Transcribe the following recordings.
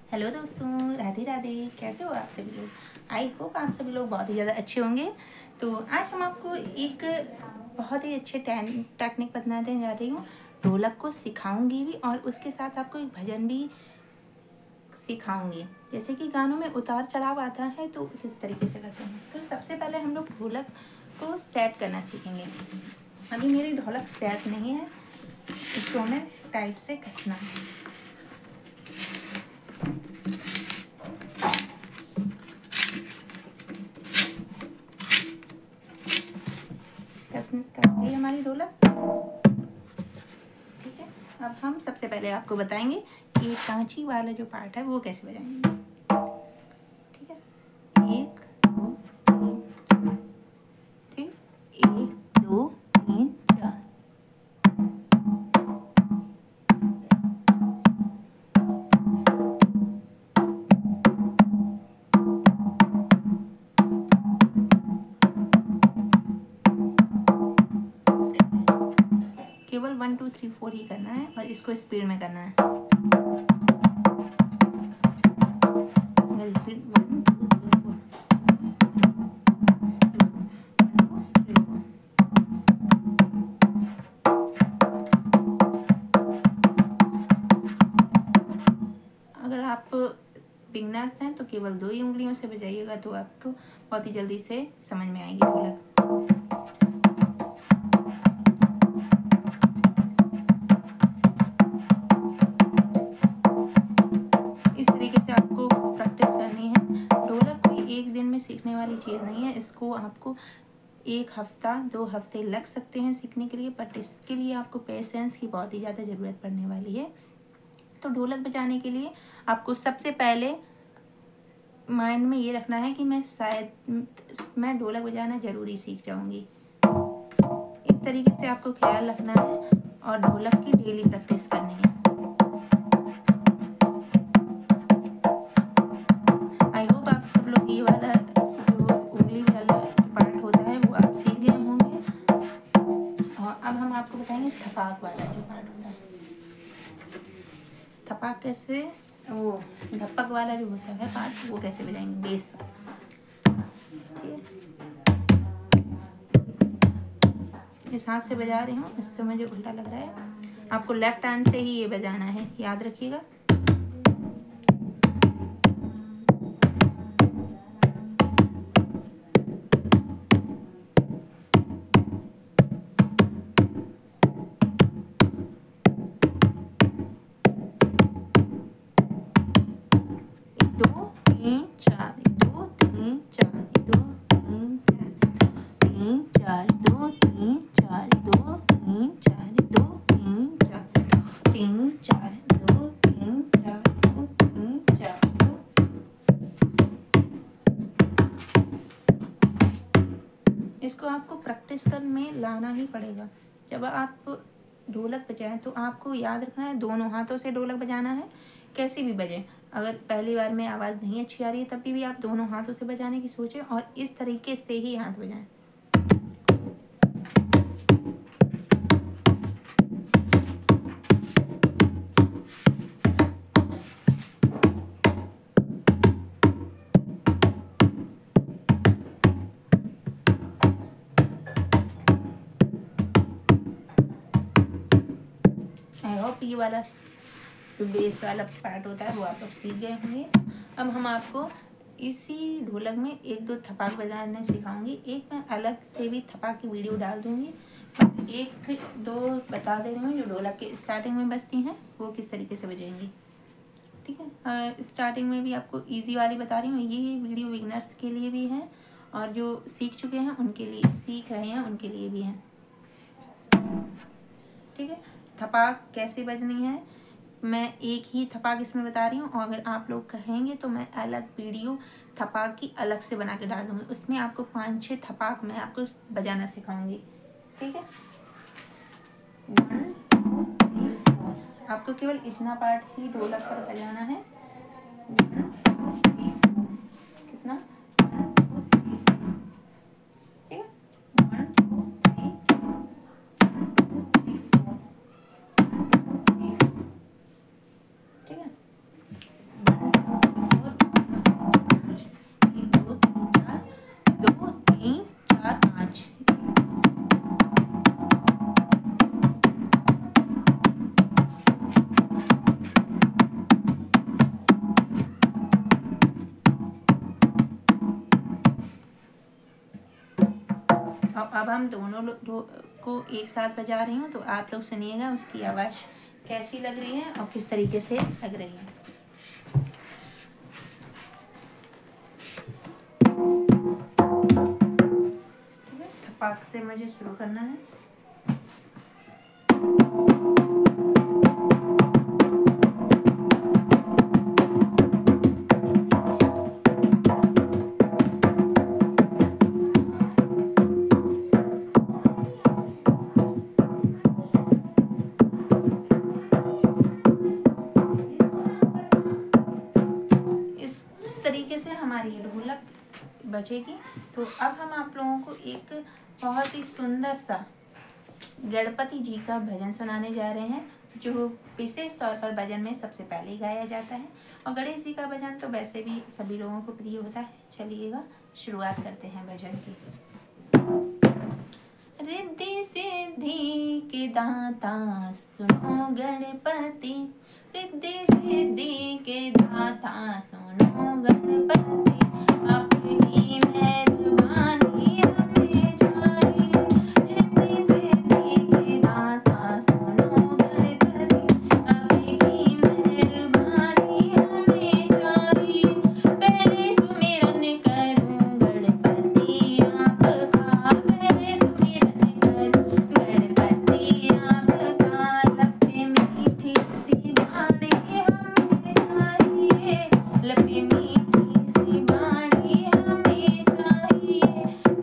Hello दोस्तों, राधे राधे। कैसे हो आप सभी लोग? आई होप आप सभी लोग बहुत ही ज़्यादा अच्छे होंगे। तो आज हम आपको एक बहुत ही अच्छे टेक्निक बताने जा रही हूँ। ढोलक को सिखाऊंगी भी और उसके साथ आपको एक भजन भी सिखाऊंगी। जैसे कि गानों में उतार चढ़ाव आता है तो किस तरीके से करते हैं। तो सबसे पहले हम लोग ढोलक को सेट करना सीखेंगे। अभी मेरी ढोलक सेट नहीं है, इसको हमें टाइट से कसना है। कस गई हमारी ढोलक। ठीक है, अब हम सबसे पहले आपको बताएंगे कि कांची वाला जो पार्ट है वो कैसे बजाएंगे। ठीक है, 1 2 3 4। ठीक, 1 2 3 4। केवल 1 2 3 4 ही करना है और इसको स्पीड में करना है। स्पीड 1 2 3 4। अगर आप बिगनर्स हैं तो केवल 2 ही उंगलियों से बजाइएगा तो आपको बहुत ही जल्दी से समझ में आएगी ढोलक। इस तरीके से आपको प्रैक्टिस करनी है। ढोलक कोई एक दिन में सीखने वाली चीज़ नहीं है। इसको आपको 1 हफ्ता 2 हफ्ते लग सकते हैं सीखने के लिए, बट इसके लिए आपको पेशेंस की बहुत ही ज़्यादा ज़रूरत पड़ने वाली है। तो ढोलक बजाने के लिए आपको सबसे पहले माइंड में ये रखना है कि मैं ढोलक बजाना ज़रूरी सीख जाऊंगी। इस तरीके से आपको ख्याल रखना है और ढोलक की डेली प्रैक्टिस करनी है। आई होप आप सब लोग ये वाला जो उंगली वाला पार्ट होता है वो आप सीख गए होंगे। और अब हम आपको बताएंगे थपाक वाला जो पार्ट होता है। थपाक कैसे, वो धप्पक वाला जो होता है पार्ट वो कैसे बजाएंगे, बेस। इस हाथ से बजा रही हूँ, इससे मुझे उल्टा लग रहा है। आपको लेफ्ट हैंड से ही ये बजाना है, याद रखिएगा। इसको आपको प्रैक्टिस में लाना ही पड़ेगा। जब आप ढोलक बजाएं तो आपको याद रखना है दोनों हाथों से ढोलक बजाना है। कैसे भी बजें, अगर पहली बार में आवाज़ नहीं अच्छी आ रही है तब भी आप दोनों हाथों से बजाने की सोचें और इस तरीके से ही हाथ बजाएं। आई होप ये वाला जो बेस वाला पार्ट होता है वो आप लोग सीख गए होंगे। अब हम आपको इसी ढोलक में 1-2 थपाक बजाने सिखाऊंगी। एक मैं अलग से भी थपाक की वीडियो डाल दूंगी, बट 1-2 बता दे रही हूँ जो ढोलक के स्टार्टिंग में बजती हैं वो किस तरीके से बजेंगी। ठीक है, स्टार्टिंग में भी आपको इजी वाली बता रही हूँ। ये वीडियो बिगनर्स के लिए भी है और जो सीख चुके हैं उनके लिए, सीख रहे हैं उनके लिए भी है। ठीक है, थपाक कैसे बजनी है मैं एक ही थपाक इसमें बता रही हूँ, और अगर आप लोग कहेंगे तो मैं अलग वीडियो थपाक की अलग से बना के डाल दूँगी। उसमें आपको 5-6 थपाक मैं आपको बजाना सिखाऊंगी। ठीक है, 1 2 3 4। आपको केवल इतना पार्ट ही ढोलक पर बजाना है। 1 2 3 4। कितना, 1 2 3 4। ठीक है, 1 2 3 4। 1 2 3 4। 1 2 3 4। ठीक है, 1 अब हम दोनों को एक साथ बजा रही हूँ, तो आप लोग सुनिएगा उसकी आवाज़ कैसी लग रही है और किस तरीके से लग रही है। ठीक है, थपाक से मुझे शुरू करना है। तरीके से हमारी ढोलक बजेगी। तो अब हम आप लोगों को एक बहुत ही सुंदर सा गणपति जी का भजन सुनाने जा रहे हैं, जो विशेष तौर पर भजन में सबसे पहले गाया जाता है। और गणेश जी का भजन तो वैसे भी सभी लोगों को प्रिय होता है। चलिएगा, शुरुआत करते हैं भजन की। रिद्धि सिद्धि के दाता सुनो गणपति, रिद्धि सिद्धि के दाता सुनो गणपति, आपकी मेहरबानी हमें चाहिए। रिद्धि सिद्धि के दाता सुनो गणपति, आपकी मेहरबानी हमें चाहिए। पहले सुमिरन करूं गणपति आपका, पहले सुमिरन करूं गणपति आपका, लपे मीठी सी वाणी हमें चाहिए, लपे मीठी सी वाणी हमें चाहिए।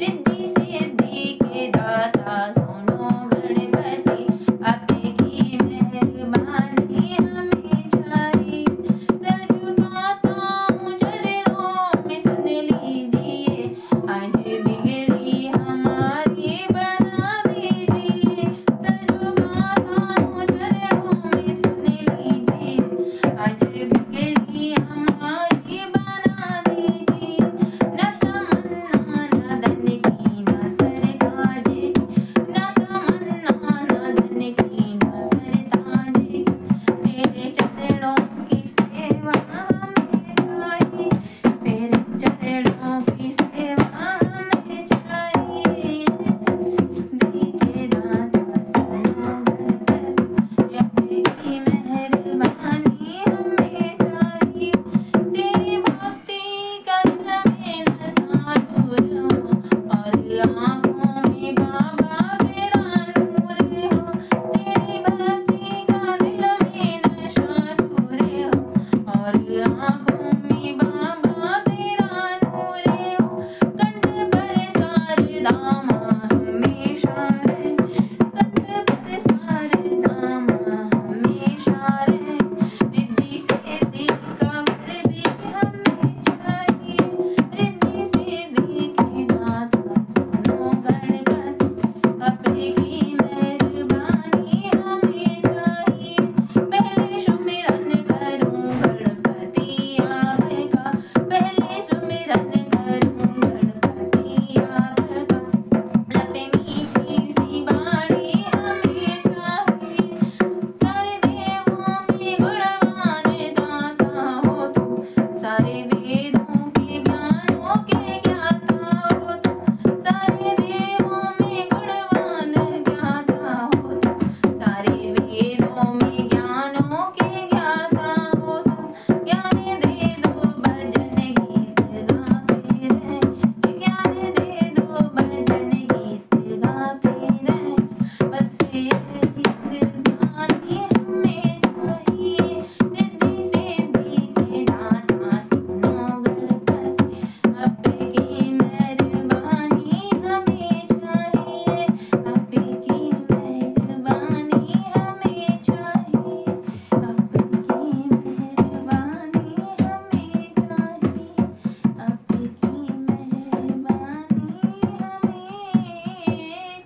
रिद्धि सिद्धि के दाता सुनो गणपति, आपकी मेहरबानी हमें चाहिए। सर झुकाता हूँ चरणों में, सुन लीजिए, आज बिगड़ी हमारी बना दीजिए। सर झुकाता हूँ चरणों में, सुन लीजिए, आज बिगड़ी हमारी बना दीजिए। न तमन्ना न धन की न सरताज की, न तमन्ना न धन की न सरताज की, तेरे चरणों की सेवा हमें चाहिए, तेरे चरणों की सेवा हमें चाहिए। सिद्धि के दाता सुनो गणपति, आपकी मेहरबानी हमें चाहिए। तेरी भक्ति का दिल में नशा नूर हो, और आँखों में बाबा तेरा नूर हो। तेरी भक्ति का दिल में नशा नूर हो, और आँखों में बाबा तेरा नूर हो। कंठ पर शारदामा हमेशा रहे, कंठ पर शारदामा हमेशा रहे। रिद्धि सिद्धि का घर भी हमें चाहिए, रिद्धि सिद्धि के दाता सुनो गणपति, आपकी मेहरबानी हमें चाहिए। पहले सुमिरन करूं गणपति आपका, पहले सुमिरन करूं गणपति आपका, लपे मीठी सी वाणी हमें चाहिए। सारे देवों में गुणवान दाता हो तुम, सारे वेदों के ज्ञानों के ज्ञाता हो तुम। सारे देवों में गुणवान ज्ञाता हो तुम, सारे वेदों में ज्ञानों के ज्ञाता हो तुम। ज्ञान दे दो भजन गीत गाते रहे, ज्ञान दे दो भजन गीत गाते रहे। बस ये गीत गाने हमें चाहिए। रिद्धि सिद्धि के दाता सुनो गणपति, आपकी मेहरबानी हमें चाहिए, आपकी मेहरबानी हमें चाहिए, आपकी मेहरबानी हमें चाहिए, आपकी मेहरबानी हमें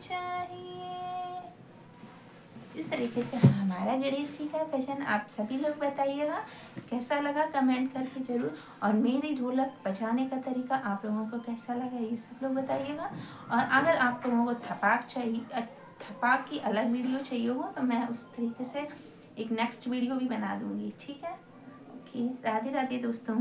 चाहिए। इस तरीके से हमारा गणेश जी का भजन आप सभी लोग बताइएगा कैसा लगा, कमेंट करके जरूर। और मेरी ढोलक बजाने का तरीका आप लोगों को कैसा लगा, ये सब लोग बताइएगा। और अगर आप लोगों को थपाक चाहिए, थपाक की अलग वीडियो चाहिए हो, तो मैं उस तरीके से एक नेक्स्ट वीडियो भी बना दूंगी। ठीक है, ओके, राधे राधे दोस्तों।